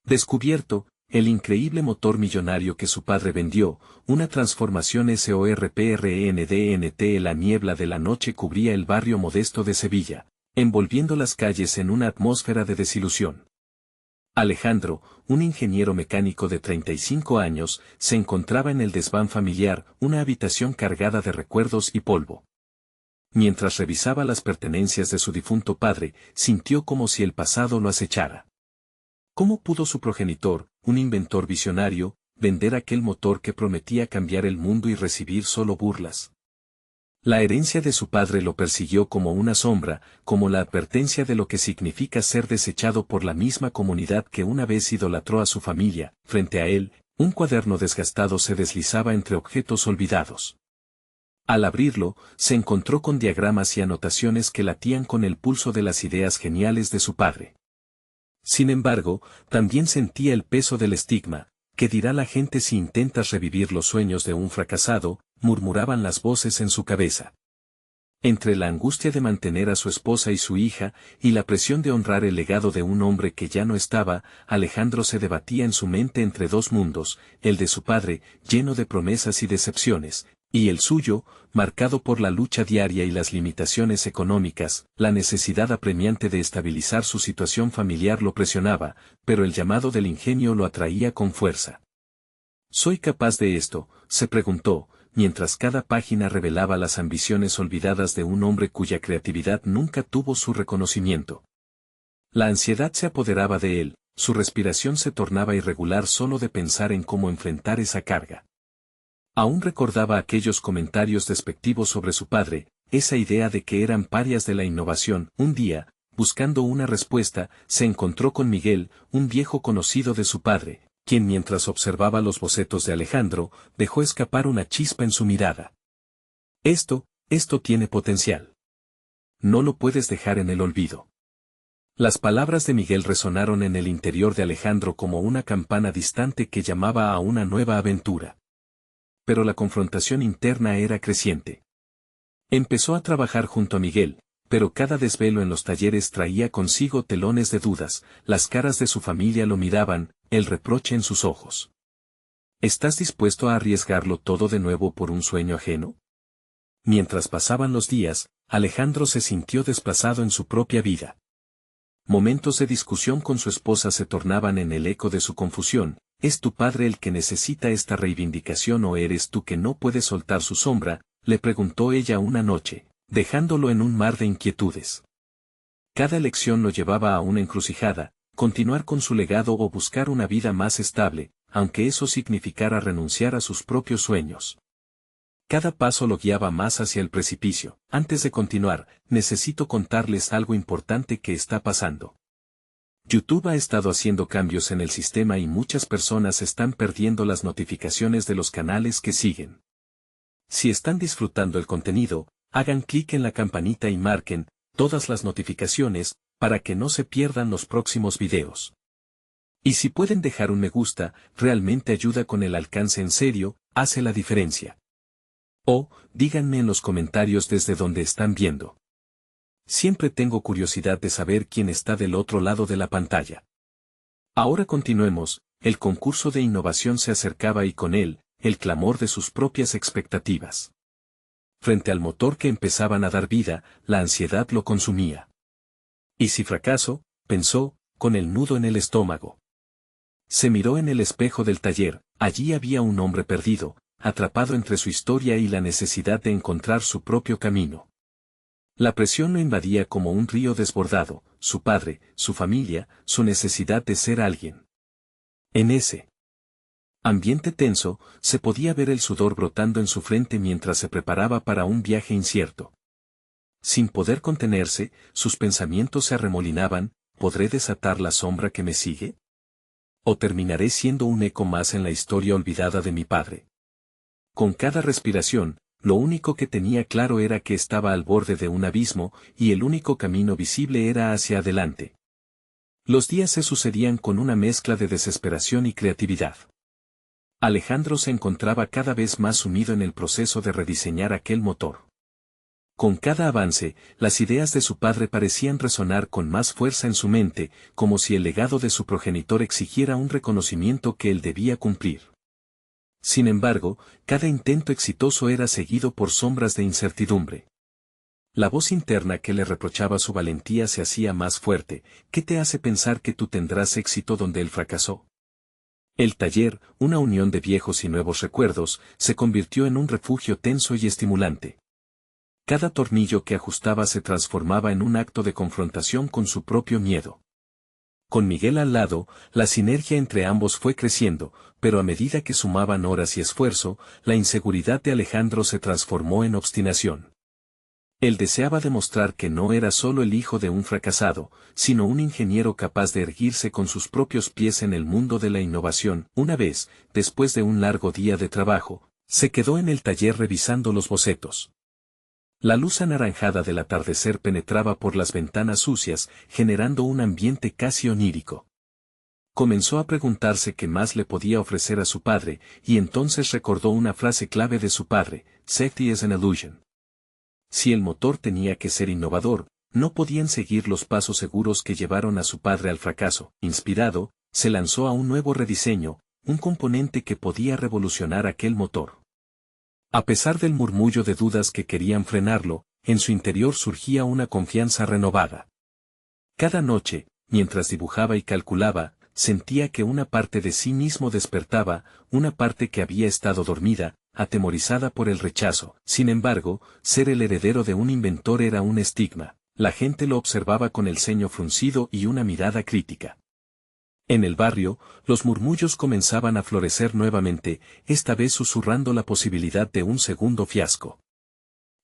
Descubierto, el increíble motor millonario que su padre vendió, una transformación SORPRENDNT. La niebla de la noche cubría el barrio modesto de Sevilla, envolviendo las calles en una atmósfera de desilusión. Alejandro, un ingeniero mecánico de 35 años, se encontraba en el desván familiar, una habitación cargada de recuerdos y polvo. Mientras revisaba las pertenencias de su difunto padre, sintió como si el pasado lo acechara. ¿Cómo pudo su progenitor, un inventor visionario, vender aquel motor que prometía cambiar el mundo y recibir solo burlas? La herencia de su padre lo persiguió como una sombra, como la advertencia de lo que significa ser desechado por la misma comunidad que una vez idolatró a su familia. Frente a él, un cuaderno desgastado se deslizaba entre objetos olvidados. Al abrirlo, se encontró con diagramas y anotaciones que latían con el pulso de las ideas geniales de su padre. Sin embargo, también sentía el peso del estigma. ¿Qué dirá la gente si intentas revivir los sueños de un fracasado?, murmuraban las voces en su cabeza. Entre la angustia de mantener a su esposa y su hija, y la presión de honrar el legado de un hombre que ya no estaba, Alejandro se debatía en su mente entre dos mundos, el de su padre, lleno de promesas y decepciones, y el suyo, marcado por la lucha diaria y las limitaciones económicas. La necesidad apremiante de estabilizar su situación familiar lo presionaba, pero el llamado del ingenio lo atraía con fuerza. ¿Soy capaz de esto?, se preguntó, mientras cada página revelaba las ambiciones olvidadas de un hombre cuya creatividad nunca tuvo su reconocimiento. La ansiedad se apoderaba de él, su respiración se tornaba irregular solo de pensar en cómo enfrentar esa carga. Aún recordaba aquellos comentarios despectivos sobre su padre, esa idea de que eran parias de la innovación. Un día, buscando una respuesta, se encontró con Miguel, un viejo conocido de su padre, quien mientras observaba los bocetos de Alejandro, dejó escapar una chispa en su mirada. Esto tiene potencial. No lo puedes dejar en el olvido. Las palabras de Miguel resonaron en el interior de Alejandro como una campana distante que llamaba a una nueva aventura. Pero la confrontación interna era creciente. Empezó a trabajar junto a Miguel, pero cada desvelo en los talleres traía consigo telones de dudas, las caras de su familia lo miraban, el reproche en sus ojos. ¿Estás dispuesto a arriesgarlo todo de nuevo por un sueño ajeno? Mientras pasaban los días, Alejandro se sintió desplazado en su propia vida. Momentos de discusión con su esposa se tornaban en el eco de su confusión. ¿Es tu padre el que necesita esta reivindicación o eres tú que no puedes soltar su sombra?, le preguntó ella una noche, dejándolo en un mar de inquietudes. Cada elección lo llevaba a una encrucijada, continuar con su legado o buscar una vida más estable, aunque eso significara renunciar a sus propios sueños. Cada paso lo guiaba más hacia el precipicio. Antes de continuar, necesito contarles algo importante que está pasando. YouTube ha estado haciendo cambios en el sistema y muchas personas están perdiendo las notificaciones de los canales que siguen. Si están disfrutando el contenido, hagan clic en la campanita y marquen todas las notificaciones para que no se pierdan los próximos videos. Y si pueden dejar un me gusta, realmente ayuda con el alcance, en serio, hace la diferencia. O, díganme en los comentarios desde donde están viendo. Siempre tengo curiosidad de saber quién está del otro lado de la pantalla. Ahora continuemos, el concurso de innovación se acercaba y con él, el clamor de sus propias expectativas. Frente al motor que empezaban a dar vida, la ansiedad lo consumía. ¿Y si fracaso?, pensó, con el nudo en el estómago. Se miró en el espejo del taller, allí había un hombre perdido, atrapado entre su historia y la necesidad de encontrar su propio camino. La presión lo invadía como un río desbordado, su padre, su familia, su necesidad de ser alguien. En ese ambiente tenso, se podía ver el sudor brotando en su frente mientras se preparaba para un viaje incierto. Sin poder contenerse, sus pensamientos se arremolinaban: ¿podré desatar la sombra que me sigue? ¿O terminaré siendo un eco más en la historia olvidada de mi padre? Con cada respiración, lo único que tenía claro era que estaba al borde de un abismo, y el único camino visible era hacia adelante. Los días se sucedían con una mezcla de desesperación y creatividad. Alejandro se encontraba cada vez más sumido en el proceso de rediseñar aquel motor. Con cada avance, las ideas de su padre parecían resonar con más fuerza en su mente, como si el legado de su progenitor exigiera un reconocimiento que él debía cumplir. Sin embargo, cada intento exitoso era seguido por sombras de incertidumbre. La voz interna que le reprochaba su valentía se hacía más fuerte. ¿Qué te hace pensar que tú tendrás éxito donde él fracasó? El taller, una unión de viejos y nuevos recuerdos, se convirtió en un refugio tenso y estimulante. Cada tornillo que ajustaba se transformaba en un acto de confrontación con su propio miedo. Con Miguel al lado, la sinergia entre ambos fue creciendo, pero a medida que sumaban horas y esfuerzo, la inseguridad de Alejandro se transformó en obstinación. Él deseaba demostrar que no era solo el hijo de un fracasado, sino un ingeniero capaz de erguirse con sus propios pies en el mundo de la innovación. Una vez, después de un largo día de trabajo, se quedó en el taller revisando los bocetos. La luz anaranjada del atardecer penetraba por las ventanas sucias, generando un ambiente casi onírico. Comenzó a preguntarse qué más le podía ofrecer a su padre, y entonces recordó una frase clave de su padre: "Safety is an illusion". Si el motor tenía que ser innovador, no podían seguir los pasos seguros que llevaron a su padre al fracaso. Inspirado, se lanzó a un nuevo rediseño, un componente que podía revolucionar aquel motor. A pesar del murmullo de dudas que querían frenarlo, en su interior surgía una confianza renovada. Cada noche, mientras dibujaba y calculaba, sentía que una parte de sí mismo despertaba, una parte que había estado dormida, atemorizada por el rechazo. Sin embargo, ser el heredero de un inventor era un estigma. La gente lo observaba con el ceño fruncido y una mirada crítica. En el barrio, los murmullos comenzaban a florecer nuevamente, esta vez susurrando la posibilidad de un segundo fiasco.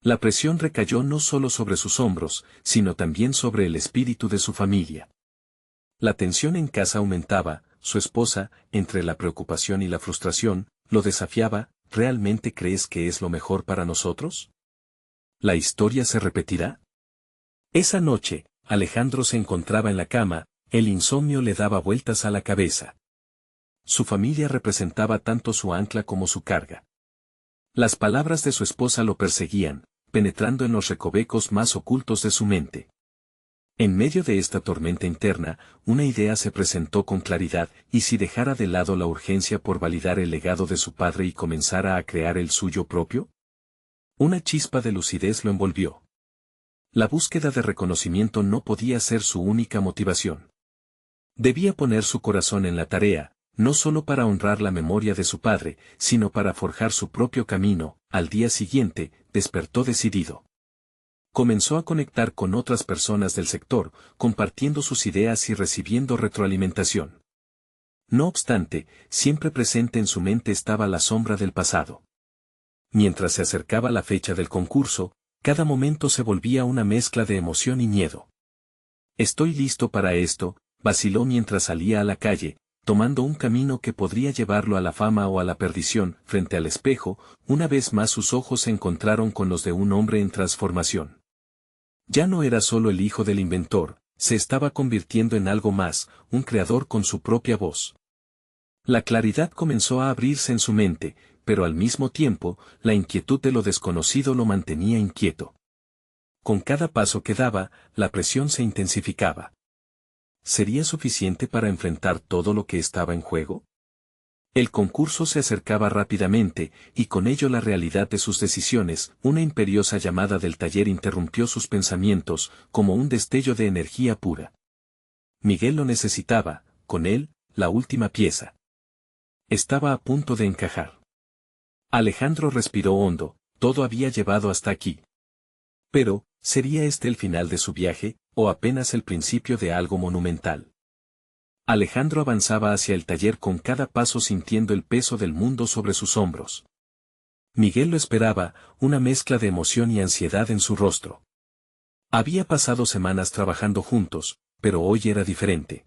La presión recayó no solo sobre sus hombros, sino también sobre el espíritu de su familia. La tensión en casa aumentaba, su esposa, entre la preocupación y la frustración, lo desafiaba: ¿realmente crees que es lo mejor para nosotros? ¿La historia se repetirá? Esa noche, Alejandro se encontraba en la cama, el insomnio le daba vueltas a la cabeza. Su familia representaba tanto su ancla como su carga. Las palabras de su esposa lo perseguían, penetrando en los recovecos más ocultos de su mente. En medio de esta tormenta interna, una idea se presentó con claridad: ¿y si dejara de lado la urgencia por validar el legado de su padre y comenzara a crear el suyo propio? Una chispa de lucidez lo envolvió. La búsqueda de reconocimiento no podía ser su única motivación. Debía poner su corazón en la tarea, no solo para honrar la memoria de su padre, sino para forjar su propio camino. Al día siguiente, despertó decidido. Comenzó a conectar con otras personas del sector, compartiendo sus ideas y recibiendo retroalimentación. No obstante, siempre presente en su mente estaba la sombra del pasado. Mientras se acercaba la fecha del concurso, cada momento se volvía una mezcla de emoción y miedo. «Estoy listo para esto», vaciló mientras salía a la calle, tomando un camino que podría llevarlo a la fama o a la perdición. Frente al espejo, una vez más sus ojos se encontraron con los de un hombre en transformación. Ya no era solo el hijo del inventor, se estaba convirtiendo en algo más, un creador con su propia voz. La claridad comenzó a abrirse en su mente, pero al mismo tiempo, la inquietud de lo desconocido lo mantenía inquieto. Con cada paso que daba, la presión se intensificaba. ¿Sería suficiente para enfrentar todo lo que estaba en juego? El concurso se acercaba rápidamente, y con ello la realidad de sus decisiones. Una imperiosa llamada del taller interrumpió sus pensamientos, como un destello de energía pura. Miguel lo necesitaba, con él, la última pieza. Estaba a punto de encajar. Alejandro respiró hondo, todo había llevado hasta aquí. Pero, ¿sería este el final de su viaje, o apenas el principio de algo monumental? Alejandro avanzaba hacia el taller con cada paso sintiendo el peso del mundo sobre sus hombros. Miguel lo esperaba, una mezcla de emoción y ansiedad en su rostro. Había pasado semanas trabajando juntos, pero hoy era diferente.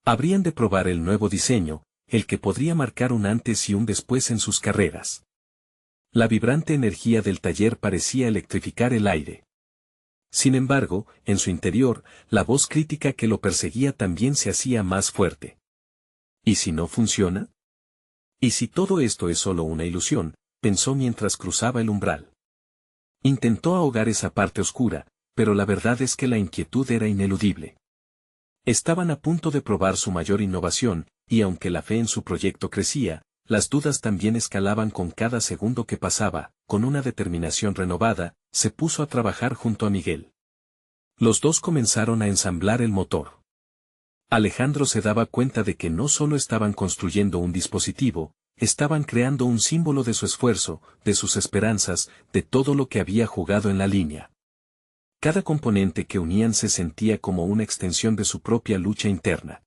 Habrían de probar el nuevo diseño, el que podría marcar un antes y un después en sus carreras. La vibrante energía del taller parecía electrificar el aire. Sin embargo, en su interior, la voz crítica que lo perseguía también se hacía más fuerte. ¿Y si no funciona? ¿Y si todo esto es solo una ilusión?, pensó mientras cruzaba el umbral. Intentó ahogar esa parte oscura, pero la verdad es que la inquietud era ineludible. Estaban a punto de probar su mayor innovación, y aunque la fe en su proyecto crecía, las dudas también escalaban con cada segundo que pasaba. Con una determinación renovada, se puso a trabajar junto a Miguel. Los dos comenzaron a ensamblar el motor. Alejandro se daba cuenta de que no solo estaban construyendo un dispositivo, estaban creando un símbolo de su esfuerzo, de sus esperanzas, de todo lo que había jugado en la línea. Cada componente que unían se sentía como una extensión de su propia lucha interna.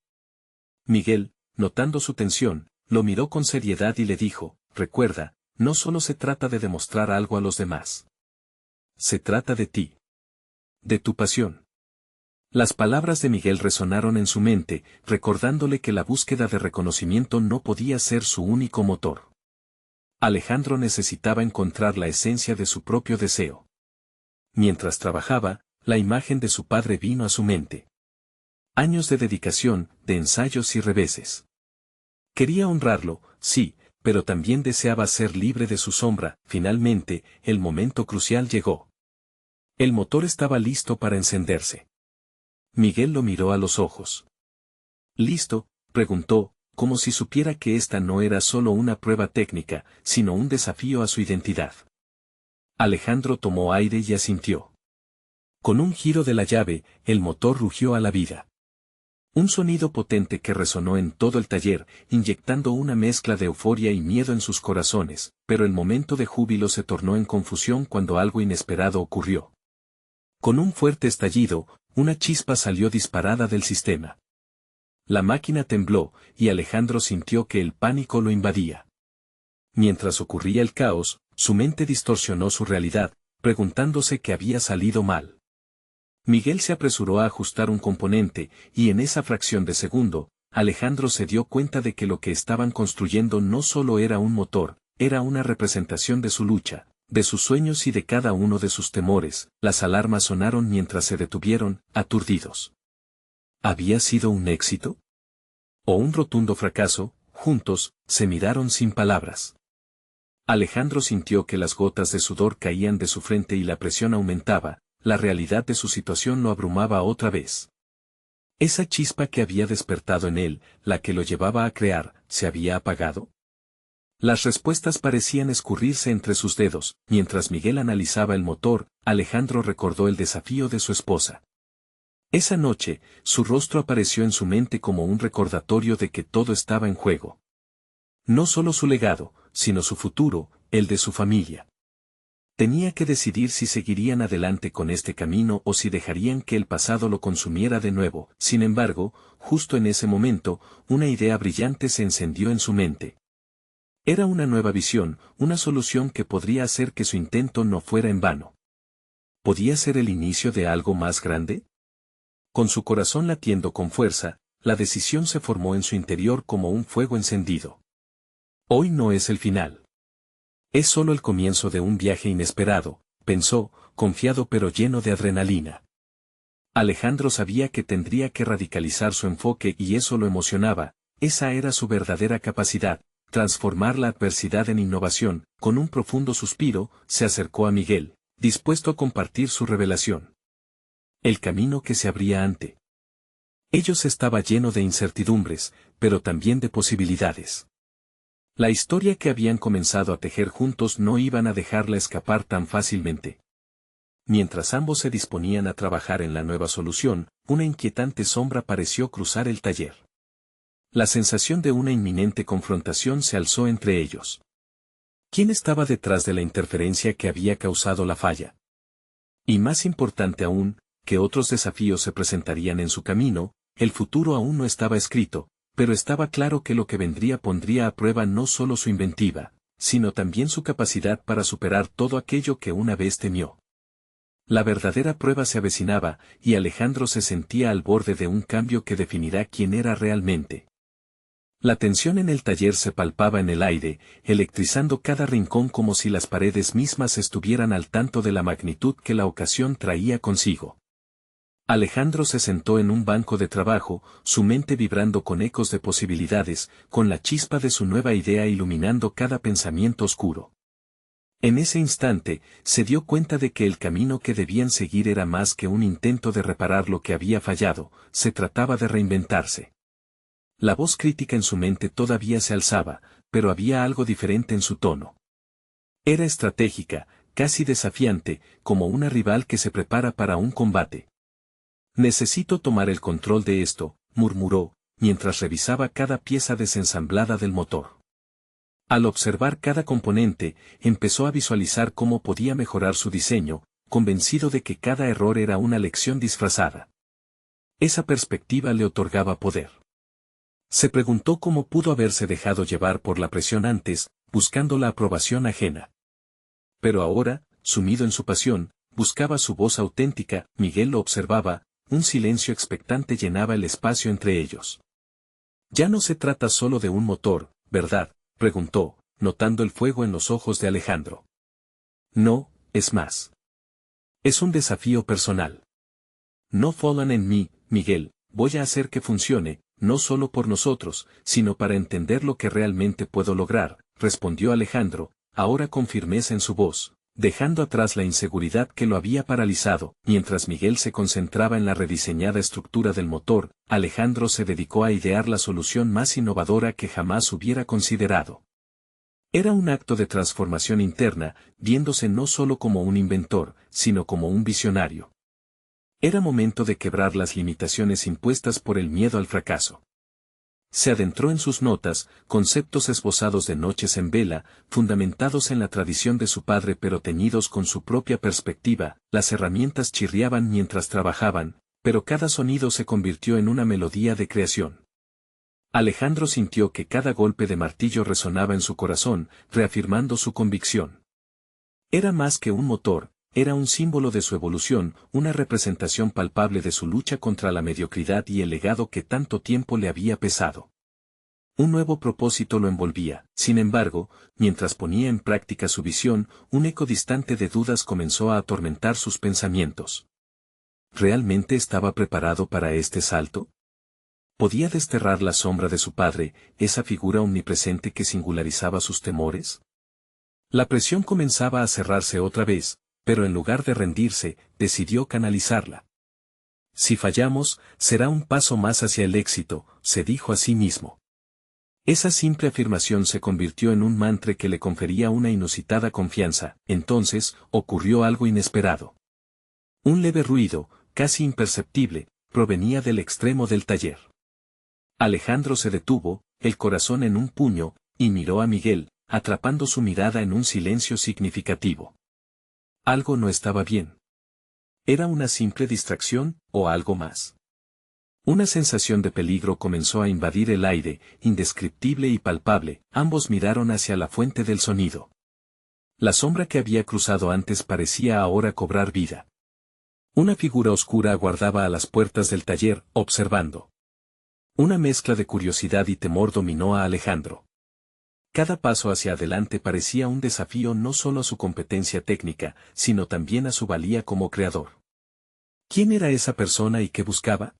Miguel, notando su tensión, lo miró con seriedad y le dijo: recuerda, no solo se trata de demostrar algo a los demás. Se trata de ti. De tu pasión. Las palabras de Miguel resonaron en su mente, recordándole que la búsqueda de reconocimiento no podía ser su único motor. Alejandro necesitaba encontrar la esencia de su propio deseo. Mientras trabajaba, la imagen de su padre vino a su mente. Años de dedicación, de ensayos y reveses. Quería honrarlo, sí, pero también deseaba ser libre de su sombra. Finalmente, el momento crucial llegó. El motor estaba listo para encenderse. Miguel lo miró a los ojos. ¿Listo?, preguntó, como si supiera que esta no era solo una prueba técnica, sino un desafío a su identidad. Alejandro tomó aire y asintió. Con un giro de la llave, el motor rugió a la vida. Un sonido potente que resonó en todo el taller, inyectando una mezcla de euforia y miedo en sus corazones, pero el momento de júbilo se tornó en confusión cuando algo inesperado ocurrió. Con un fuerte estallido, una chispa salió disparada del sistema. La máquina tembló, y Alejandro sintió que el pánico lo invadía. Mientras ocurría el caos, su mente distorsionó su realidad, preguntándose qué había salido mal. Miguel se apresuró a ajustar un componente, y en esa fracción de segundo, Alejandro se dio cuenta de que lo que estaban construyendo no solo era un motor, era una representación de su lucha, de sus sueños y de cada uno de sus temores. Las alarmas sonaron mientras se detuvieron, aturdidos. ¿Había sido un éxito? ¿O un rotundo fracaso? Juntos, se miraron sin palabras. Alejandro sintió que las gotas de sudor caían de su frente y la presión aumentaba. La realidad de su situación lo abrumaba otra vez. Esa chispa que había despertado en él, la que lo llevaba a crear, ¿se había apagado? Las respuestas parecían escurrirse entre sus dedos. Mientras Miguel analizaba el motor, Alejandro recordó el desafío de su esposa. Esa noche, su rostro apareció en su mente como un recordatorio de que todo estaba en juego. No solo su legado, sino su futuro, el de su familia. Tenía que decidir si seguirían adelante con este camino o si dejarían que el pasado lo consumiera de nuevo. Sin embargo, justo en ese momento, una idea brillante se encendió en su mente. Era una nueva visión, una solución que podría hacer que su intento no fuera en vano. ¿Podía ser el inicio de algo más grande? Con su corazón latiendo con fuerza, la decisión se formó en su interior como un fuego encendido. Hoy no es el final. Es solo el comienzo de un viaje inesperado, pensó, confiado pero lleno de adrenalina. Alejandro sabía que tendría que radicalizar su enfoque y eso lo emocionaba. Esa era su verdadera capacidad, transformar la adversidad en innovación. Con un profundo suspiro, se acercó a Miguel, dispuesto a compartir su revelación. El camino que se abría ante ellos estaba lleno de incertidumbres, pero también de posibilidades. La historia que habían comenzado a tejer juntos no iban a dejarla escapar tan fácilmente. Mientras ambos se disponían a trabajar en la nueva solución, una inquietante sombra pareció cruzar el taller. La sensación de una inminente confrontación se alzó entre ellos. ¿Quién estaba detrás de la interferencia que había causado la falla? Y más importante aún, ¿qué otros desafíos se presentarían en su camino? El futuro aún no estaba escrito, pero estaba claro que lo que vendría pondría a prueba no solo su inventiva, sino también su capacidad para superar todo aquello que una vez temió. La verdadera prueba se avecinaba, y Alejandro se sentía al borde de un cambio que definirá quién era realmente. La tensión en el taller se palpaba en el aire, electrizando cada rincón como si las paredes mismas estuvieran al tanto de la magnitud que la ocasión traía consigo. Alejandro se sentó en un banco de trabajo, su mente vibrando con ecos de posibilidades, con la chispa de su nueva idea iluminando cada pensamiento oscuro. En ese instante, se dio cuenta de que el camino que debían seguir era más que un intento de reparar lo que había fallado, se trataba de reinventarse. La voz crítica en su mente todavía se alzaba, pero había algo diferente en su tono. Era estratégica, casi desafiante, como una rival que se prepara para un combate. Necesito tomar el control de esto, murmuró, mientras revisaba cada pieza desensamblada del motor. Al observar cada componente, empezó a visualizar cómo podía mejorar su diseño, convencido de que cada error era una lección disfrazada. Esa perspectiva le otorgaba poder. Se preguntó cómo pudo haberse dejado llevar por la presión antes, buscando la aprobación ajena. Pero ahora, sumido en su pasión, buscaba su voz auténtica. Miguel lo observaba, un silencio expectante llenaba el espacio entre ellos. Ya no se trata solo de un motor, ¿verdad?, preguntó, notando el fuego en los ojos de Alejandro. No, es más. Es un desafío personal. No fallan en mí, Miguel, voy a hacer que funcione, no solo por nosotros, sino para entender lo que realmente puedo lograr, respondió Alejandro, ahora con firmeza en su voz, dejando atrás la inseguridad que lo había paralizado. Mientras Miguel se concentraba en la rediseñada estructura del motor, Alejandro se dedicó a idear la solución más innovadora que jamás hubiera considerado. Era un acto de transformación interna, viéndose no solo como un inventor, sino como un visionario. Era momento de quebrar las limitaciones impuestas por el miedo al fracaso. Se adentró en sus notas, conceptos esbozados de noches en vela, fundamentados en la tradición de su padre pero teñidos con su propia perspectiva. Las herramientas chirriaban mientras trabajaban, pero cada sonido se convirtió en una melodía de creación. Alejandro sintió que cada golpe de martillo resonaba en su corazón, reafirmando su convicción. Era más que un motor, era un símbolo de su evolución, una representación palpable de su lucha contra la mediocridad y el legado que tanto tiempo le había pesado. Un nuevo propósito lo envolvía. Sin embargo, mientras ponía en práctica su visión, un eco distante de dudas comenzó a atormentar sus pensamientos. ¿Realmente estaba preparado para este salto? ¿Podía desterrar la sombra de su padre, esa figura omnipresente que singularizaba sus temores? La presión comenzaba a cerrarse otra vez, pero en lugar de rendirse, decidió canalizarla. Si fallamos, será un paso más hacia el éxito, se dijo a sí mismo. Esa simple afirmación se convirtió en un mantra que le confería una inusitada confianza. Entonces, ocurrió algo inesperado. Un leve ruido, casi imperceptible, provenía del extremo del taller. Alejandro se detuvo, el corazón en un puño, y miró a Miguel, atrapando su mirada en un silencio significativo. Algo no estaba bien. ¿Era una simple distracción, o algo más? Una sensación de peligro comenzó a invadir el aire, indescriptible y palpable. Ambos miraron hacia la fuente del sonido. La sombra que había cruzado antes parecía ahora cobrar vida. Una figura oscura aguardaba a las puertas del taller, observando. Una mezcla de curiosidad y temor dominó a Alejandro. Cada paso hacia adelante parecía un desafío no solo a su competencia técnica, sino también a su valía como creador. ¿Quién era esa persona y qué buscaba?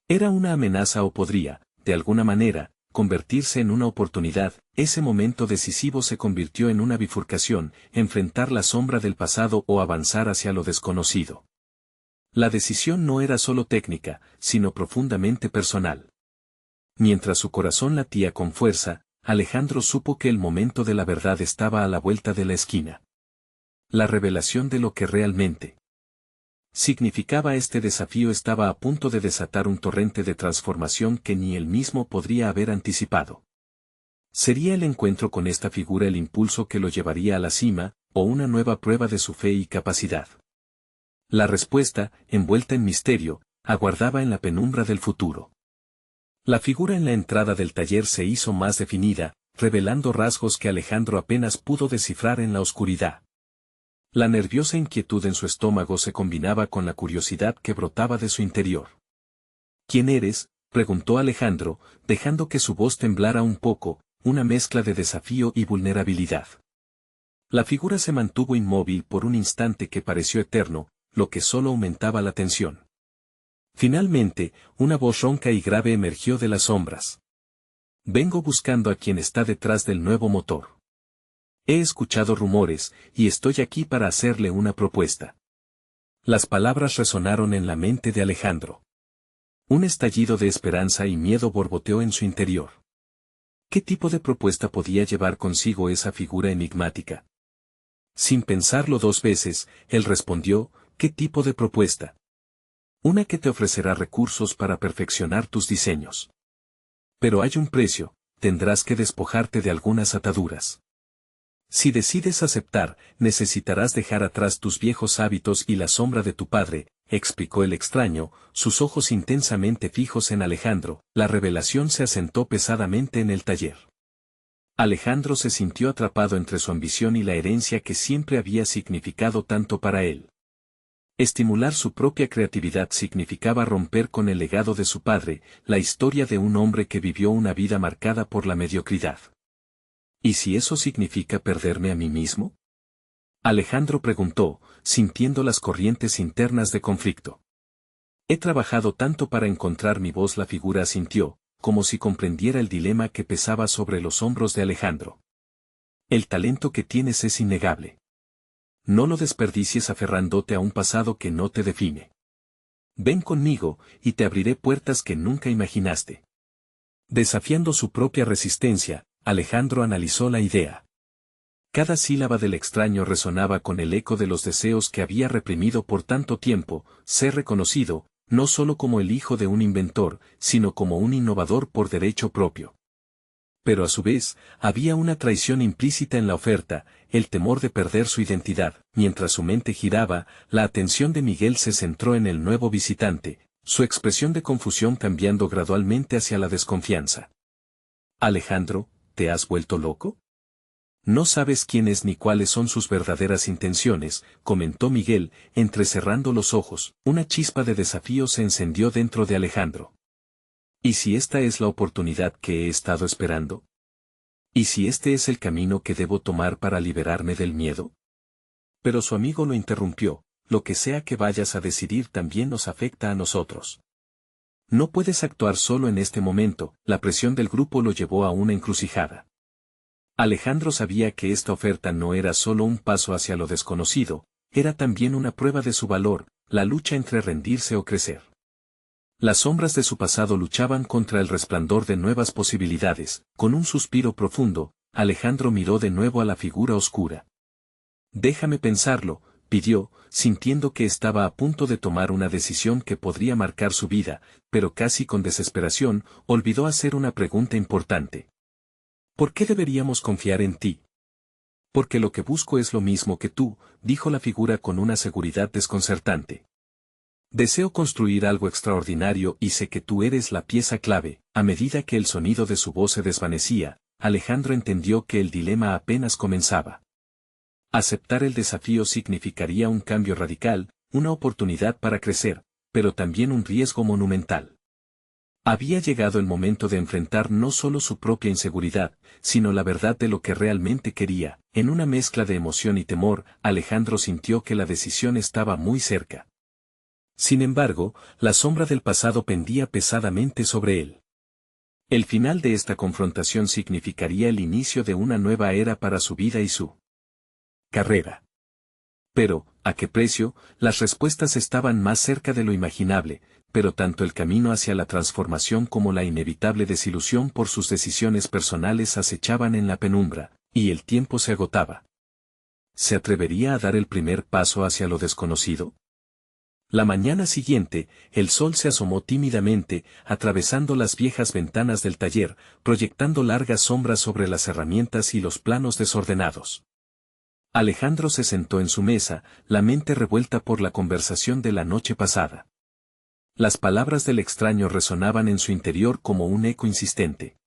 ¿Era una amenaza o podría, de alguna manera, convertirse en una oportunidad? Ese momento decisivo se convirtió en una bifurcación, enfrentar la sombra del pasado o avanzar hacia lo desconocido. La decisión no era solo técnica, sino profundamente personal. Mientras su corazón latía con fuerza, Alejandro supo que el momento de la verdad estaba a la vuelta de la esquina. La revelación de lo que realmente significaba este desafío estaba a punto de desatar un torrente de transformación que ni él mismo podría haber anticipado. ¿Sería el encuentro con esta figura el impulso que lo llevaría a la cima, o una nueva prueba de su fe y capacidad? La respuesta, envuelta en misterio, aguardaba en la penumbra del futuro. La figura en la entrada del taller se hizo más definida, revelando rasgos que Alejandro apenas pudo descifrar en la oscuridad. La nerviosa inquietud en su estómago se combinaba con la curiosidad que brotaba de su interior. ¿Quién eres?, preguntó Alejandro, dejando que su voz temblara un poco, una mezcla de desafío y vulnerabilidad. La figura se mantuvo inmóvil por un instante que pareció eterno, lo que solo aumentaba la tensión. Finalmente, una voz ronca y grave emergió de las sombras. Vengo buscando a quien está detrás del nuevo motor. He escuchado rumores, y estoy aquí para hacerle una propuesta. Las palabras resonaron en la mente de Alejandro. Un estallido de esperanza y miedo borboteó en su interior. ¿Qué tipo de propuesta podía llevar consigo esa figura enigmática? Sin pensarlo dos veces, él respondió, ¿qué tipo de propuesta? Una que te ofrecerá recursos para perfeccionar tus diseños. Pero hay un precio, tendrás que despojarte de algunas ataduras. Si decides aceptar, necesitarás dejar atrás tus viejos hábitos y la sombra de tu padre, explicó el extraño, sus ojos intensamente fijos en Alejandro. La revelación se asentó pesadamente en el taller. Alejandro se sintió atrapado entre su ambición y la herencia que siempre había significado tanto para él. Estimular su propia creatividad significaba romper con el legado de su padre, la historia de un hombre que vivió una vida marcada por la mediocridad. ¿Y si eso significa perderme a mí mismo? Alejandro preguntó, sintiendo las corrientes internas de conflicto. He trabajado tanto para encontrar mi voz. La figura asintió, como si comprendiera el dilema que pesaba sobre los hombros de Alejandro. El talento que tienes es innegable. No lo desperdicies aferrándote a un pasado que no te define. Ven conmigo, y te abriré puertas que nunca imaginaste. Desafiando su propia resistencia, Alejandro analizó la idea. Cada sílaba del extraño resonaba con el eco de los deseos que había reprimido por tanto tiempo, ser reconocido, no solo como el hijo de un inventor, sino como un innovador por derecho propio. Pero a su vez, había una traición implícita en la oferta, el temor de perder su identidad. Mientras su mente giraba, la atención de Miguel se centró en el nuevo visitante, su expresión de confusión cambiando gradualmente hacia la desconfianza. Alejandro, ¿te has vuelto loco? No sabes quién es ni cuáles son sus verdaderas intenciones, comentó Miguel, entrecerrando los ojos. Una chispa de desafío se encendió dentro de Alejandro. ¿Y si esta es la oportunidad que he estado esperando? ¿Y si este es el camino que debo tomar para liberarme del miedo? Pero su amigo lo interrumpió, lo que sea que vayas a decidir también nos afecta a nosotros. No puedes actuar solo en este momento. La presión del grupo lo llevó a una encrucijada. Alejandro sabía que esta oferta no era solo un paso hacia lo desconocido, era también una prueba de su valor, la lucha entre rendirse o crecer. Las sombras de su pasado luchaban contra el resplandor de nuevas posibilidades. Con un suspiro profundo, Alejandro miró de nuevo a la figura oscura. Déjame pensarlo, pidió, sintiendo que estaba a punto de tomar una decisión que podría marcar su vida, pero casi con desesperación, olvidó hacer una pregunta importante. ¿Por qué deberíamos confiar en ti? Porque lo que busco es lo mismo que tú, dijo la figura con una seguridad desconcertante. Deseo construir algo extraordinario y sé que tú eres la pieza clave. A medida que el sonido de su voz se desvanecía, Alejandro entendió que el dilema apenas comenzaba. Aceptar el desafío significaría un cambio radical, una oportunidad para crecer, pero también un riesgo monumental. Había llegado el momento de enfrentar no solo su propia inseguridad, sino la verdad de lo que realmente quería. En una mezcla de emoción y temor, Alejandro sintió que la decisión estaba muy cerca. Sin embargo, la sombra del pasado pendía pesadamente sobre él. El final de esta confrontación significaría el inicio de una nueva era para su vida y su carrera. Pero, ¿a qué precio? Las respuestas estaban más cerca de lo imaginable, pero tanto el camino hacia la transformación como la inevitable desilusión por sus decisiones personales acechaban en la penumbra, y el tiempo se agotaba. ¿Se atrevería a dar el primer paso hacia lo desconocido? La mañana siguiente, el sol se asomó tímidamente, atravesando las viejas ventanas del taller, proyectando largas sombras sobre las herramientas y los planos desordenados. Alejandro se sentó en su mesa, la mente revuelta por la conversación de la noche pasada. Las palabras del extraño resonaban en su interior como un eco insistente.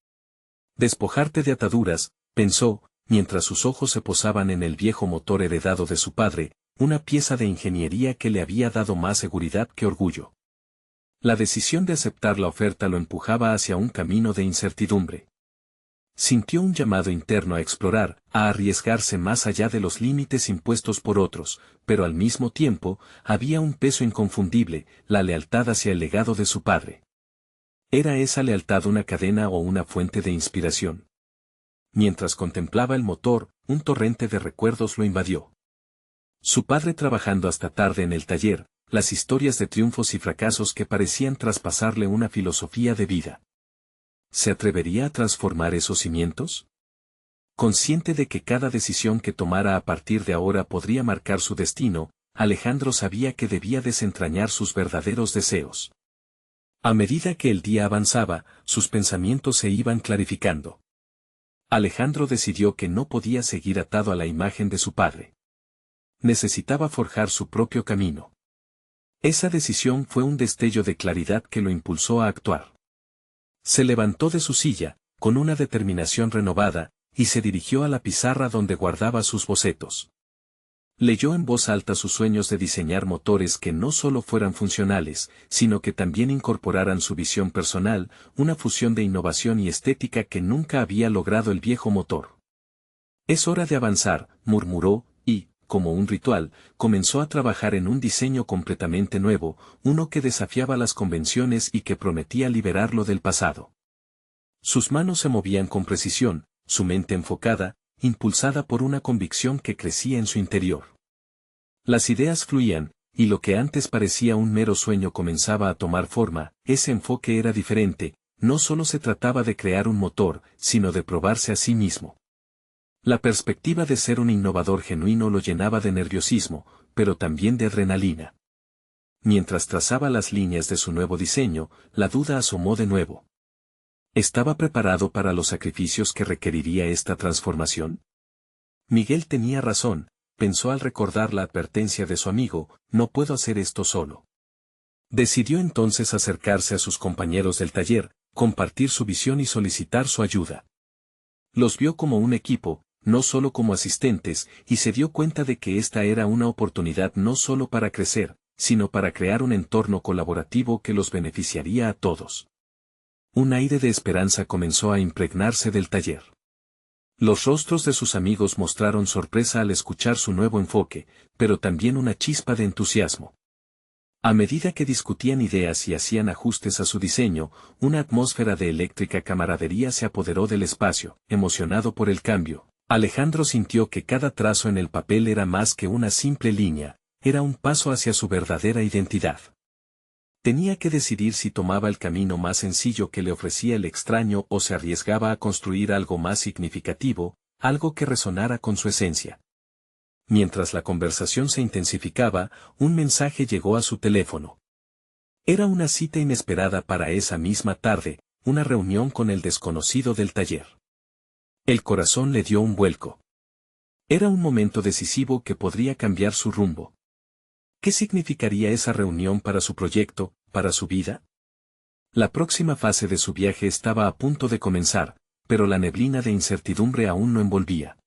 Despojarte de ataduras, pensó, mientras sus ojos se posaban en el viejo motor heredado de su padre, una pieza de ingeniería que le había dado más seguridad que orgullo. La decisión de aceptar la oferta lo empujaba hacia un camino de incertidumbre. Sintió un llamado interno a explorar, a arriesgarse más allá de los límites impuestos por otros, pero al mismo tiempo, había un peso inconfundible, la lealtad hacia el legado de su padre. ¿Era esa lealtad una cadena o una fuente de inspiración? Mientras contemplaba el motor, un torrente de recuerdos lo invadió. Su padre trabajando hasta tarde en el taller, las historias de triunfos y fracasos que parecían traspasarle una filosofía de vida. ¿Se atrevería a transformar esos cimientos? Consciente de que cada decisión que tomara a partir de ahora podría marcar su destino, Alejandro sabía que debía desentrañar sus verdaderos deseos. A medida que el día avanzaba, sus pensamientos se iban clarificando. Alejandro decidió que no podía seguir atado a la imagen de su padre. Necesitaba forjar su propio camino. Esa decisión fue un destello de claridad que lo impulsó a actuar. Se levantó de su silla, con una determinación renovada, y se dirigió a la pizarra donde guardaba sus bocetos. Leyó en voz alta sus sueños de diseñar motores que no solo fueran funcionales, sino que también incorporaran su visión personal, una fusión de innovación y estética que nunca había logrado el viejo motor. Es hora de avanzar, murmuró, y, como un ritual, comenzó a trabajar en un diseño completamente nuevo, uno que desafiaba las convenciones y que prometía liberarlo del pasado. Sus manos se movían con precisión, su mente enfocada, impulsada por una convicción que crecía en su interior. Las ideas fluían, y lo que antes parecía un mero sueño comenzaba a tomar forma. Ese enfoque era diferente, no solo se trataba de crear un motor, sino de probarse a sí mismo. La perspectiva de ser un innovador genuino lo llenaba de nerviosismo, pero también de adrenalina. Mientras trazaba las líneas de su nuevo diseño, la duda asomó de nuevo. ¿Estaba preparado para los sacrificios que requeriría esta transformación? Miguel tenía razón, pensó al recordar la advertencia de su amigo, no puedo hacer esto solo. Decidió entonces acercarse a sus compañeros del taller, compartir su visión y solicitar su ayuda. Los vio como un equipo, no solo como asistentes, y se dio cuenta de que esta era una oportunidad no solo para crecer, sino para crear un entorno colaborativo que los beneficiaría a todos. Un aire de esperanza comenzó a impregnarse del taller. Los rostros de sus amigos mostraron sorpresa al escuchar su nuevo enfoque, pero también una chispa de entusiasmo. A medida que discutían ideas y hacían ajustes a su diseño, una atmósfera de eléctrica camaradería se apoderó del espacio. Emocionado por el cambio, Alejandro sintió que cada trazo en el papel era más que una simple línea, era un paso hacia su verdadera identidad. Tenía que decidir si tomaba el camino más sencillo que le ofrecía el extraño o se arriesgaba a construir algo más significativo, algo que resonara con su esencia. Mientras la conversación se intensificaba, un mensaje llegó a su teléfono. Era una cita inesperada para esa misma tarde, una reunión con el desconocido del taller. El corazón le dio un vuelco. Era un momento decisivo que podría cambiar su rumbo. ¿Qué significaría esa reunión para su proyecto, para su vida? La próxima fase de su viaje estaba a punto de comenzar, pero la neblina de incertidumbre aún no envolvía.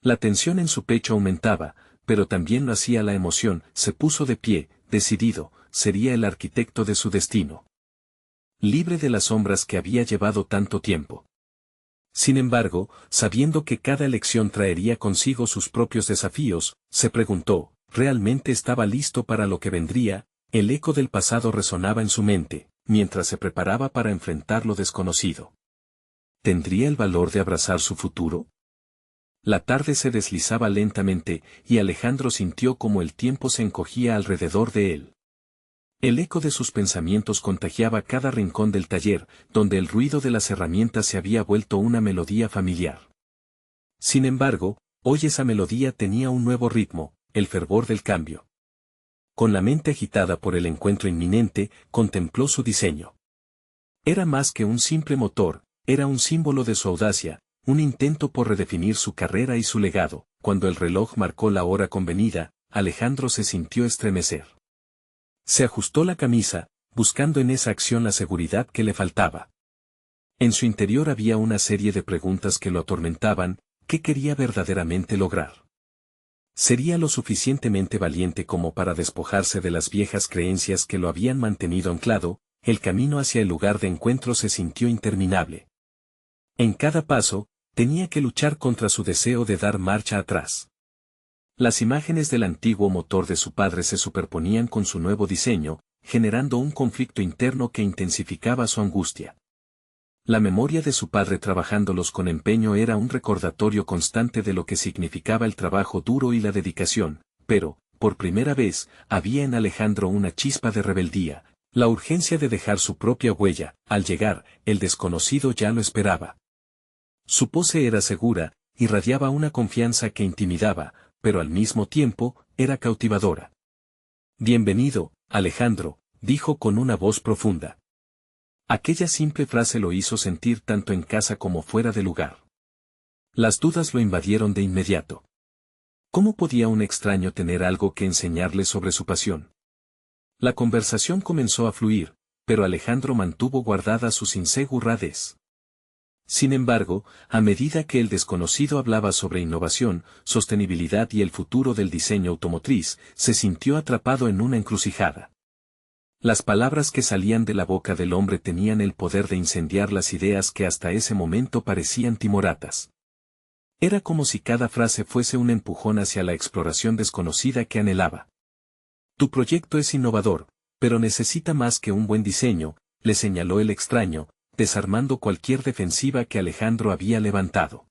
La tensión en su pecho aumentaba, pero también lo hacía la emoción. Se puso de pie, decidido, sería el arquitecto de su destino. Libre de las sombras que había llevado tanto tiempo. Sin embargo, sabiendo que cada elección traería consigo sus propios desafíos, se preguntó, ¿realmente estaba listo para lo que vendría? El eco del pasado resonaba en su mente, mientras se preparaba para enfrentar lo desconocido. ¿Tendría el valor de abrazar su futuro? La tarde se deslizaba lentamente, y Alejandro sintió como el tiempo se encogía alrededor de él. El eco de sus pensamientos contagiaba cada rincón del taller, donde el ruido de las herramientas se había vuelto una melodía familiar. Sin embargo, hoy esa melodía tenía un nuevo ritmo, el fervor del cambio. Con la mente agitada por el encuentro inminente, contempló su diseño. Era más que un simple motor, era un símbolo de su audacia, un intento por redefinir su carrera y su legado. Cuando el reloj marcó la hora convenida, Alejandro se sintió estremecer. Se ajustó la camisa, buscando en esa acción la seguridad que le faltaba. En su interior había una serie de preguntas que lo atormentaban. ¿Qué quería verdaderamente lograr? ¿Sería lo suficientemente valiente como para despojarse de las viejas creencias que lo habían mantenido anclado? El camino hacia el lugar de encuentro se sintió interminable. En cada paso, tenía que luchar contra su deseo de dar marcha atrás. Las imágenes del antiguo motor de su padre se superponían con su nuevo diseño, generando un conflicto interno que intensificaba su angustia. La memoria de su padre trabajándolos con empeño era un recordatorio constante de lo que significaba el trabajo duro y la dedicación, pero, por primera vez, había en Alejandro una chispa de rebeldía, la urgencia de dejar su propia huella. Al llegar, el desconocido ya lo esperaba. Su pose era segura, irradiaba una confianza que intimidaba, pero al mismo tiempo, era cautivadora. Bienvenido, Alejandro, dijo con una voz profunda. Aquella simple frase lo hizo sentir tanto en casa como fuera de lugar. Las dudas lo invadieron de inmediato. ¿Cómo podía un extraño tener algo que enseñarle sobre su pasión? La conversación comenzó a fluir, pero Alejandro mantuvo guardadas sus inseguridades. Sin embargo, a medida que el desconocido hablaba sobre innovación, sostenibilidad y el futuro del diseño automotriz, se sintió atrapado en una encrucijada. Las palabras que salían de la boca del hombre tenían el poder de incendiar las ideas que hasta ese momento parecían timoratas. Era como si cada frase fuese un empujón hacia la exploración desconocida que anhelaba. Tu proyecto es innovador, pero necesita más que un buen diseño, le señaló el extraño, desarmando cualquier defensiva que Alejandro había levantado.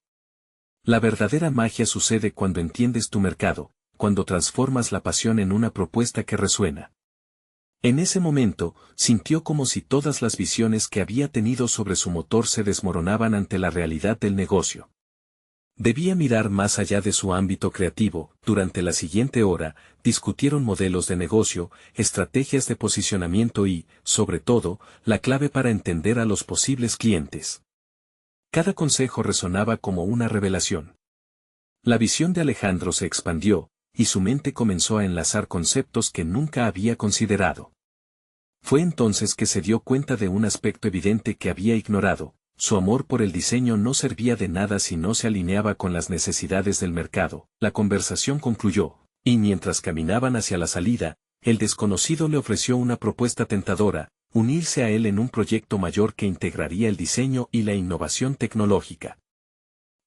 La verdadera magia sucede cuando entiendes tu mercado, cuando transformas la pasión en una propuesta que resuena. En ese momento, sintió como si todas las visiones que había tenido sobre su motor se desmoronaban ante la realidad del negocio. Debía mirar más allá de su ámbito creativo. Durante la siguiente hora, discutieron modelos de negocio, estrategias de posicionamiento y, sobre todo, la clave para entender a los posibles clientes. Cada consejo resonaba como una revelación. La visión de Alejandro se expandió, y su mente comenzó a enlazar conceptos que nunca había considerado. Fue entonces que se dio cuenta de un aspecto evidente que había ignorado: su amor por el diseño no servía de nada si no se alineaba con las necesidades del mercado. La conversación concluyó, y mientras caminaban hacia la salida, el desconocido le ofreció una propuesta tentadora: unirse a él en un proyecto mayor que integraría el diseño y la innovación tecnológica.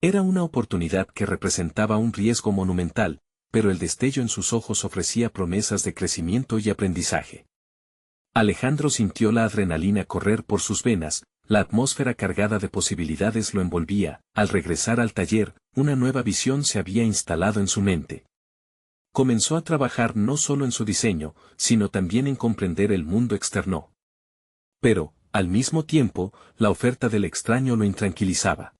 Era una oportunidad que representaba un riesgo monumental, pero el destello en sus ojos ofrecía promesas de crecimiento y aprendizaje. Alejandro sintió la adrenalina correr por sus venas, la atmósfera cargada de posibilidades lo envolvía. Al regresar al taller, una nueva visión se había instalado en su mente. Comenzó a trabajar no solo en su diseño, sino también en comprender el mundo externo. Pero, al mismo tiempo, la oferta del extraño lo intranquilizaba.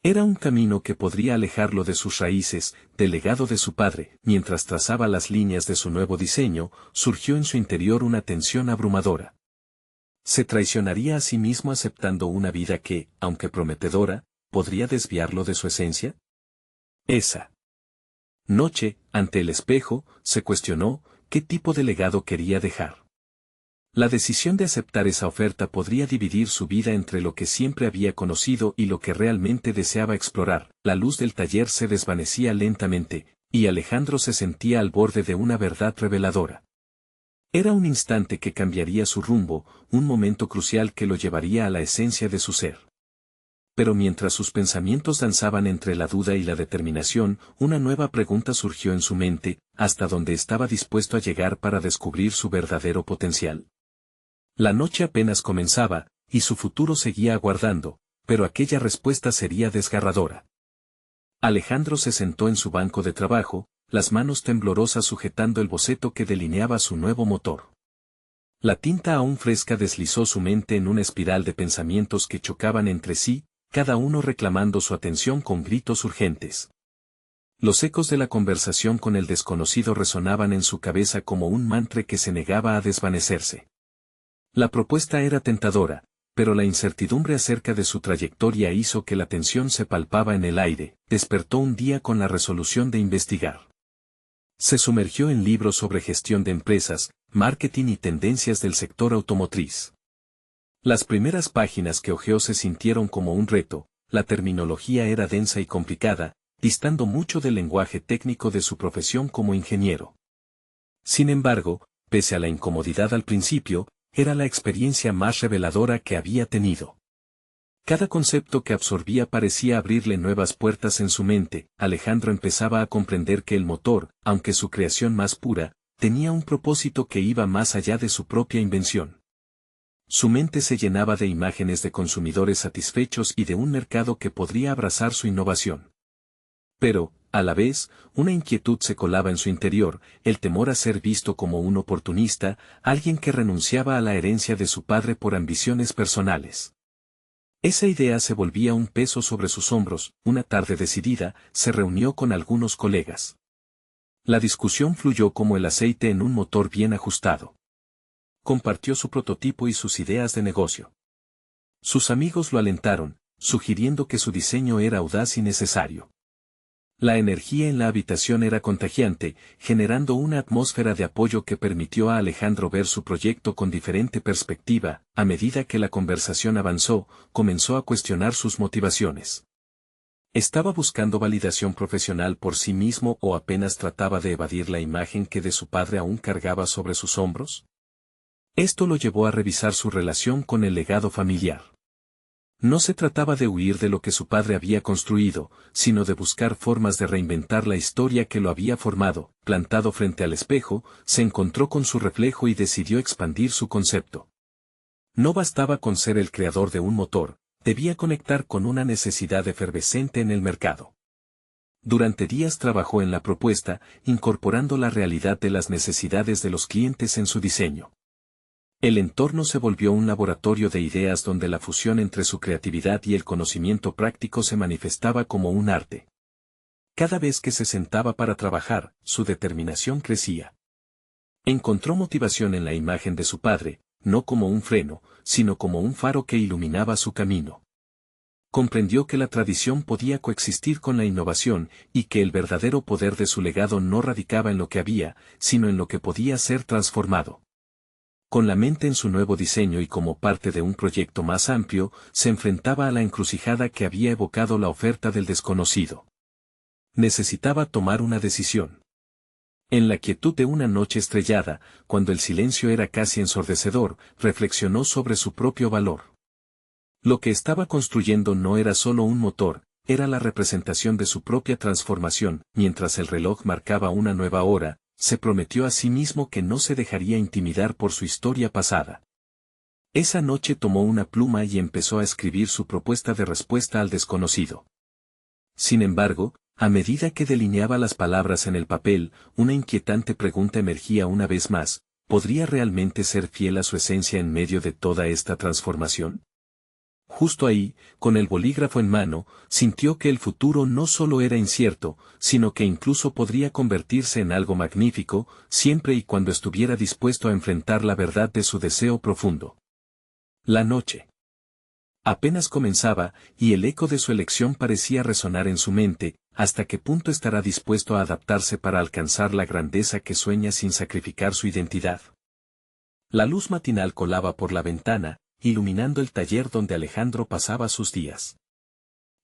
Era un camino que podría alejarlo de sus raíces, del legado de su padre. Mientras trazaba las líneas de su nuevo diseño, surgió en su interior una tensión abrumadora. ¿Se traicionaría a sí mismo aceptando una vida que, aunque prometedora, podría desviarlo de su esencia? Esa noche, ante el espejo, se cuestionó qué tipo de legado quería dejar. La decisión de aceptar esa oferta podría dividir su vida entre lo que siempre había conocido y lo que realmente deseaba explorar. La luz del taller se desvanecía lentamente, y Alejandro se sentía al borde de una verdad reveladora. Era un instante que cambiaría su rumbo, un momento crucial que lo llevaría a la esencia de su ser. Pero mientras sus pensamientos danzaban entre la duda y la determinación, una nueva pregunta surgió en su mente: ¿hasta dónde estaba dispuesto a llegar para descubrir su verdadero potencial? La noche apenas comenzaba, y su futuro seguía aguardando, pero aquella respuesta sería desgarradora. Alejandro se sentó en su banco de trabajo, las manos temblorosas sujetando el boceto que delineaba su nuevo motor. La tinta aún fresca deslizó su mente en una espiral de pensamientos que chocaban entre sí, cada uno reclamando su atención con gritos urgentes. Los ecos de la conversación con el desconocido resonaban en su cabeza como un mantra que se negaba a desvanecerse. La propuesta era tentadora, pero la incertidumbre acerca de su trayectoria hizo que la tensión se palpaba en el aire. Despertó un día con la resolución de investigar. Se sumergió en libros sobre gestión de empresas, marketing y tendencias del sector automotriz. Las primeras páginas que hojeó se sintieron como un reto. La terminología era densa y complicada, distando mucho del lenguaje técnico de su profesión como ingeniero. Sin embargo, pese a la incomodidad al principio, era la experiencia más reveladora que había tenido. Cada concepto que absorbía parecía abrirle nuevas puertas en su mente. Alejandro empezaba a comprender que el motor, aunque su creación más pura, tenía un propósito que iba más allá de su propia invención. Su mente se llenaba de imágenes de consumidores satisfechos y de un mercado que podría abrazar su innovación. Pero, a la vez, una inquietud se colaba en su interior, el temor a ser visto como un oportunista, alguien que renunciaba a la herencia de su padre por ambiciones personales. Esa idea se volvía un peso sobre sus hombros. Una tarde decidida, se reunió con algunos colegas. La discusión fluyó como el aceite en un motor bien ajustado. Compartió su prototipo y sus ideas de negocio. Sus amigos lo alentaron, sugiriendo que su diseño era audaz y necesario. La energía en la habitación era contagiante, generando una atmósfera de apoyo que permitió a Alejandro ver su proyecto con diferente perspectiva. A medida que la conversación avanzó, comenzó a cuestionar sus motivaciones. ¿Estaba buscando validación profesional por sí mismo o apenas trataba de evadir la imagen que de su padre aún cargaba sobre sus hombros? Esto lo llevó a revisar su relación con el legado familiar. No se trataba de huir de lo que su padre había construido, sino de buscar formas de reinventar la historia que lo había formado. Plantado frente al espejo, se encontró con su reflejo y decidió expandir su concepto. No bastaba con ser el creador de un motor, debía conectar con una necesidad efervescente en el mercado. Durante días trabajó en la propuesta, incorporando la realidad de las necesidades de los clientes en su diseño. El entorno se volvió un laboratorio de ideas donde la fusión entre su creatividad y el conocimiento práctico se manifestaba como un arte. Cada vez que se sentaba para trabajar, su determinación crecía. Encontró motivación en la imagen de su padre, no como un freno, sino como un faro que iluminaba su camino. Comprendió que la tradición podía coexistir con la innovación y que el verdadero poder de su legado no radicaba en lo que había, sino en lo que podía ser transformado. Con la mente en su nuevo diseño y como parte de un proyecto más amplio, se enfrentaba a la encrucijada que había evocado la oferta del desconocido. Necesitaba tomar una decisión. En la quietud de una noche estrellada, cuando el silencio era casi ensordecedor, reflexionó sobre su propio valor. Lo que estaba construyendo no era solo un motor, era la representación de su propia transformación. Mientras el reloj marcaba una nueva hora, se prometió a sí mismo que no se dejaría intimidar por su historia pasada. Esa noche tomó una pluma y empezó a escribir su propuesta de respuesta al desconocido. Sin embargo, a medida que delineaba las palabras en el papel, una inquietante pregunta emergía una vez más: ¿podría realmente ser fiel a su esencia en medio de toda esta transformación? Justo ahí, con el bolígrafo en mano, sintió que el futuro no solo era incierto, sino que incluso podría convertirse en algo magnífico, siempre y cuando estuviera dispuesto a enfrentar la verdad de su deseo profundo. La noche apenas comenzaba, y el eco de su elección parecía resonar en su mente. ¿Hasta qué punto estará dispuesto a adaptarse para alcanzar la grandeza que sueña sin sacrificar su identidad? La luz matinal colaba por la ventana, iluminando el taller donde Alejandro pasaba sus días.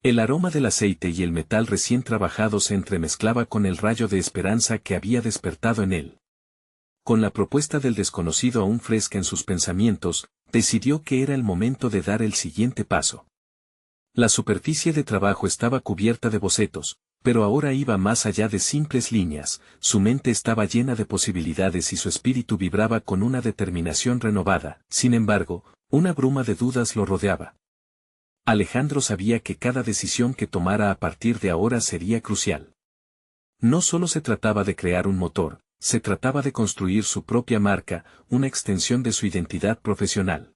El aroma del aceite y el metal recién trabajado se entremezclaba con el rayo de esperanza que había despertado en él. Con la propuesta del desconocido aún fresca en sus pensamientos, decidió que era el momento de dar el siguiente paso. La superficie de trabajo estaba cubierta de bocetos, pero ahora iba más allá de simples líneas. Su mente estaba llena de posibilidades y su espíritu vibraba con una determinación renovada. Sin embargo, una bruma de dudas lo rodeaba. Alejandro sabía que cada decisión que tomara a partir de ahora sería crucial. No solo se trataba de crear un motor, se trataba de construir su propia marca, una extensión de su identidad profesional.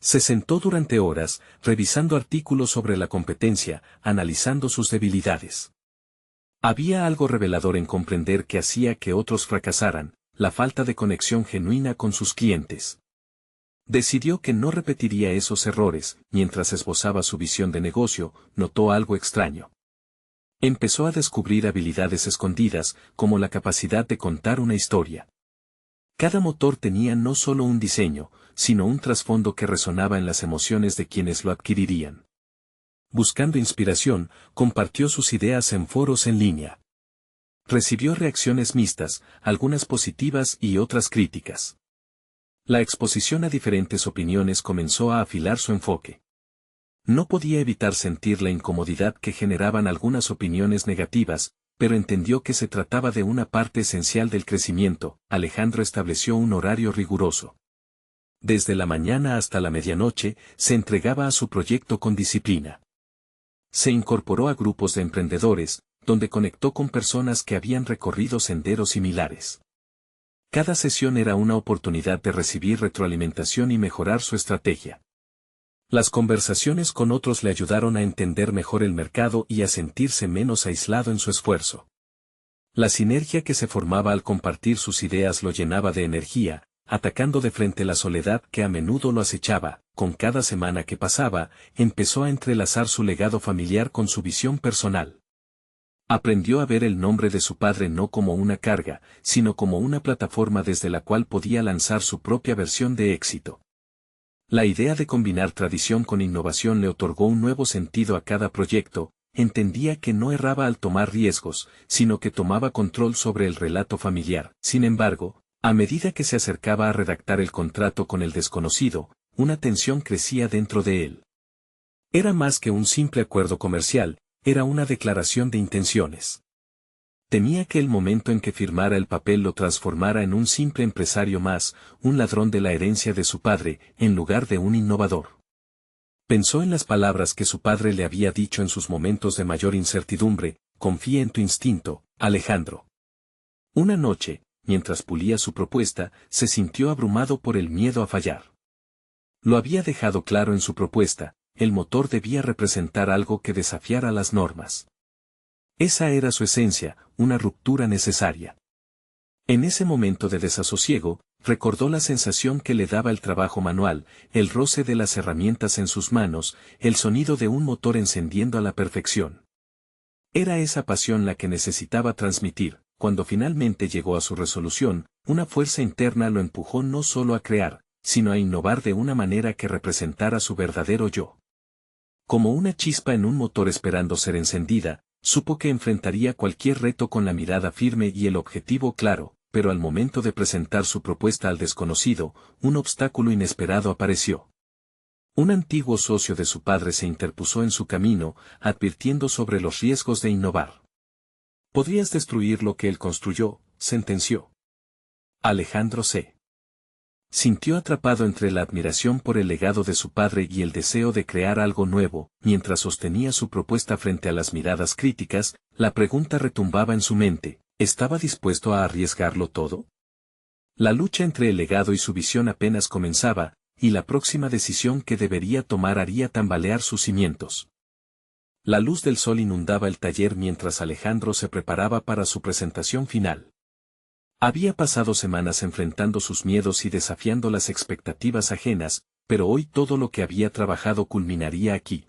Se sentó durante horas, revisando artículos sobre la competencia, analizando sus debilidades. Había algo revelador en comprender que hacía que otros fracasaran: la falta de conexión genuina con sus clientes. Decidió que no repetiría esos errores. Mientras esbozaba su visión de negocio, notó algo extraño. Empezó a descubrir habilidades escondidas, como la capacidad de contar una historia. Cada motor tenía no solo un diseño, sino un trasfondo que resonaba en las emociones de quienes lo adquirirían. Buscando inspiración, compartió sus ideas en foros en línea. Recibió reacciones mixtas, algunas positivas y otras críticas. La exposición a diferentes opiniones comenzó a afilar su enfoque. No podía evitar sentir la incomodidad que generaban algunas opiniones negativas, pero entendió que se trataba de una parte esencial del crecimiento. Alejandro estableció un horario riguroso. Desde la mañana hasta la medianoche, se entregaba a su proyecto con disciplina. Se incorporó a grupos de emprendedores, donde conectó con personas que habían recorrido senderos similares. Cada sesión era una oportunidad de recibir retroalimentación y mejorar su estrategia. Las conversaciones con otros le ayudaron a entender mejor el mercado y a sentirse menos aislado en su esfuerzo. La sinergia que se formaba al compartir sus ideas lo llenaba de energía, atacando de frente la soledad que a menudo lo acechaba. Con cada semana que pasaba, empezó a entrelazar su legado familiar con su visión personal. Aprendió a ver el nombre de su padre no como una carga, sino como una plataforma desde la cual podía lanzar su propia versión de éxito. La idea de combinar tradición con innovación le otorgó un nuevo sentido a cada proyecto. Entendía que no erraba al tomar riesgos, sino que tomaba control sobre el relato familiar. Sin embargo, a medida que se acercaba a redactar el contrato con el desconocido, una tensión crecía dentro de él. Era más que un simple acuerdo comercial, era una declaración de intenciones. Temía que el momento en que firmara el papel lo transformara en un simple empresario más, un ladrón de la herencia de su padre, en lugar de un innovador. Pensó en las palabras que su padre le había dicho en sus momentos de mayor incertidumbre: confía en tu instinto, Alejandro. Una noche, mientras pulía su propuesta, se sintió abrumado por el miedo a fallar. Lo había dejado claro en su propuesta: el motor debía representar algo que desafiara las normas. Esa era su esencia, una ruptura necesaria. En ese momento de desasosiego, recordó la sensación que le daba el trabajo manual, el roce de las herramientas en sus manos, el sonido de un motor encendiendo a la perfección. Era esa pasión la que necesitaba transmitir. Cuando finalmente llegó a su resolución, una fuerza interna lo empujó no solo a crear, sino a innovar de una manera que representara su verdadero yo. Como una chispa en un motor esperando ser encendida, supo que enfrentaría cualquier reto con la mirada firme y el objetivo claro, pero al momento de presentar su propuesta al desconocido, un obstáculo inesperado apareció. Un antiguo socio de su padre se interpuso en su camino, advirtiendo sobre los riesgos de innovar. «Podrías destruir lo que él construyó», sentenció. Alejandro se sintió atrapado entre la admiración por el legado de su padre y el deseo de crear algo nuevo. Mientras sostenía su propuesta frente a las miradas críticas, la pregunta retumbaba en su mente: ¿estaba dispuesto a arriesgarlo todo? La lucha entre el legado y su visión apenas comenzaba, y la próxima decisión que debería tomar haría tambalear sus cimientos. La luz del sol inundaba el taller mientras Alejandro se preparaba para su presentación final. Había pasado semanas enfrentando sus miedos y desafiando las expectativas ajenas, pero hoy todo lo que había trabajado culminaría aquí.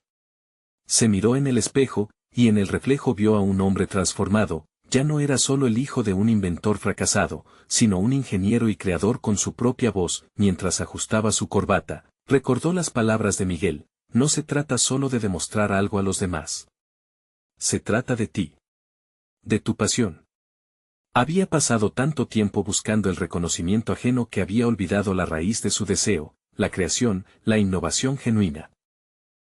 Se miró en el espejo, y en el reflejo vio a un hombre transformado. Ya no era solo el hijo de un inventor fracasado, sino un ingeniero y creador con su propia voz. Mientras ajustaba su corbata, recordó las palabras de Miguel: no se trata solo de demostrar algo a los demás. Se trata de ti. De tu pasión. Había pasado tanto tiempo buscando el reconocimiento ajeno que había olvidado la raíz de su deseo, la creación, la innovación genuina.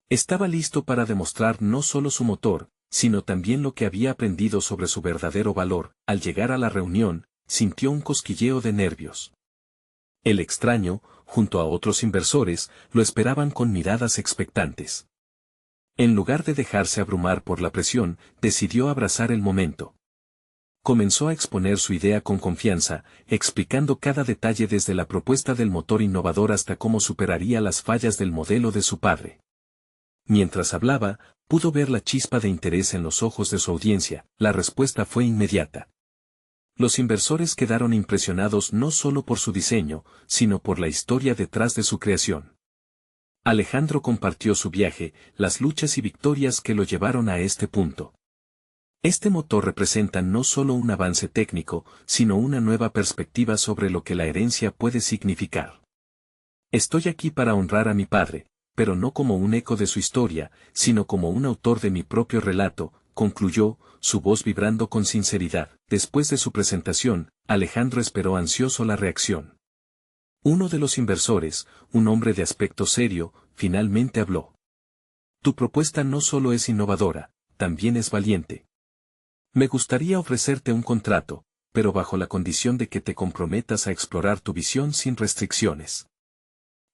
Estaba listo para demostrar no solo su motor, sino también lo que había aprendido sobre su verdadero valor. Al llegar a la reunión, sintió un cosquilleo de nervios. El extraño, junto a otros inversores, lo esperaban con miradas expectantes. En lugar de dejarse abrumar por la presión, decidió abrazar el momento. Comenzó a exponer su idea con confianza, explicando cada detalle desde la propuesta del motor innovador hasta cómo superaría las fallas del modelo de su padre. Mientras hablaba, pudo ver la chispa de interés en los ojos de su audiencia. La respuesta fue inmediata. Los inversores quedaron impresionados no solo por su diseño, sino por la historia detrás de su creación. Alejandro compartió su viaje, las luchas y victorias que lo llevaron a este punto. Este motor representa no solo un avance técnico, sino una nueva perspectiva sobre lo que la herencia puede significar. Estoy aquí para honrar a mi padre, pero no como un eco de su historia, sino como un autor de mi propio relato, concluyó, su voz vibrando con sinceridad. Después de su presentación, Alejandro esperó ansioso la reacción. Uno de los inversores, un hombre de aspecto serio, finalmente habló. Tu propuesta no solo es innovadora, también es valiente. Me gustaría ofrecerte un contrato, pero bajo la condición de que te comprometas a explorar tu visión sin restricciones.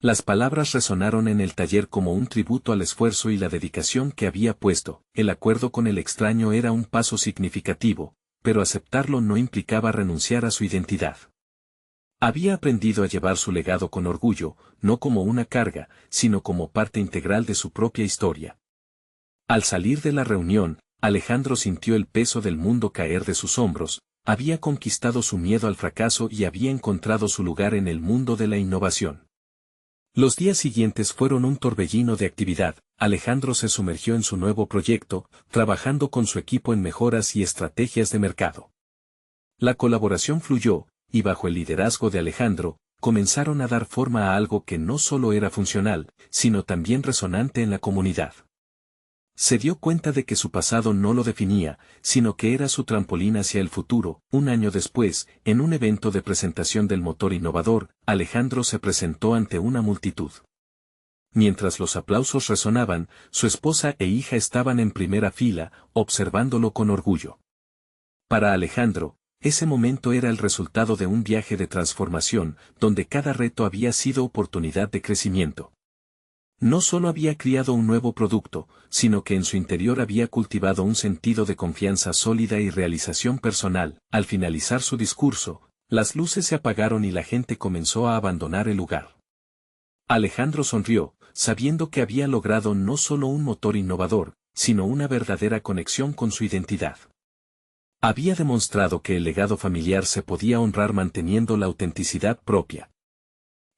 Las palabras resonaron en el taller como un tributo al esfuerzo y la dedicación que había puesto. El acuerdo con el extraño era un paso significativo, pero aceptarlo no implicaba renunciar a su identidad. Había aprendido a llevar su legado con orgullo, no como una carga, sino como parte integral de su propia historia. Al salir de la reunión, Alejandro sintió el peso del mundo caer de sus hombros, había conquistado su miedo al fracaso y había encontrado su lugar en el mundo de la innovación. Los días siguientes fueron un torbellino de actividad. Alejandro se sumergió en su nuevo proyecto, trabajando con su equipo en mejoras y estrategias de mercado. La colaboración fluyó, y bajo el liderazgo de Alejandro, comenzaron a dar forma a algo que no solo era funcional, sino también resonante en la comunidad. Se dio cuenta de que su pasado no lo definía, sino que era su trampolín hacia el futuro. Un año después, en un evento de presentación del motor innovador, Alejandro se presentó ante una multitud. Mientras los aplausos resonaban, su esposa e hija estaban en primera fila, observándolo con orgullo. Para Alejandro, ese momento era el resultado de un viaje de transformación, donde cada reto había sido oportunidad de crecimiento. No solo había criado un nuevo producto, sino que en su interior había cultivado un sentido de confianza sólida y realización personal. Al finalizar su discurso, las luces se apagaron y la gente comenzó a abandonar el lugar. Alejandro sonrió, sabiendo que había logrado no solo un motor innovador, sino una verdadera conexión con su identidad. Había demostrado que el legado familiar se podía honrar manteniendo la autenticidad propia.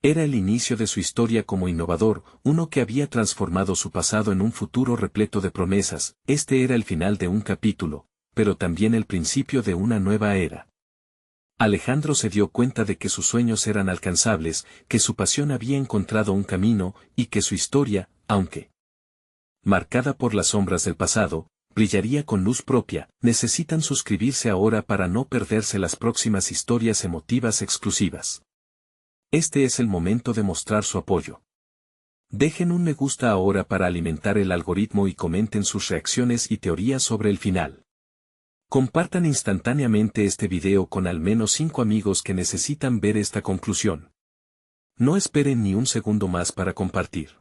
Era el inicio de su historia como innovador, uno que había transformado su pasado en un futuro repleto de promesas. Este era el final de un capítulo, pero también el principio de una nueva era. Alejandro se dio cuenta de que sus sueños eran alcanzables, que su pasión había encontrado un camino, y que su historia, aunque marcada por las sombras del pasado, brillaría con luz propia. Necesitan suscribirse ahora para no perderse las próximas historias emotivas exclusivas. Este es el momento de mostrar su apoyo. Dejen un me gusta ahora para alimentar el algoritmo y comenten sus reacciones y teorías sobre el final. Compartan instantáneamente este video con al menos 5 amigos que necesitan ver esta conclusión. No esperen ni un segundo más para compartir.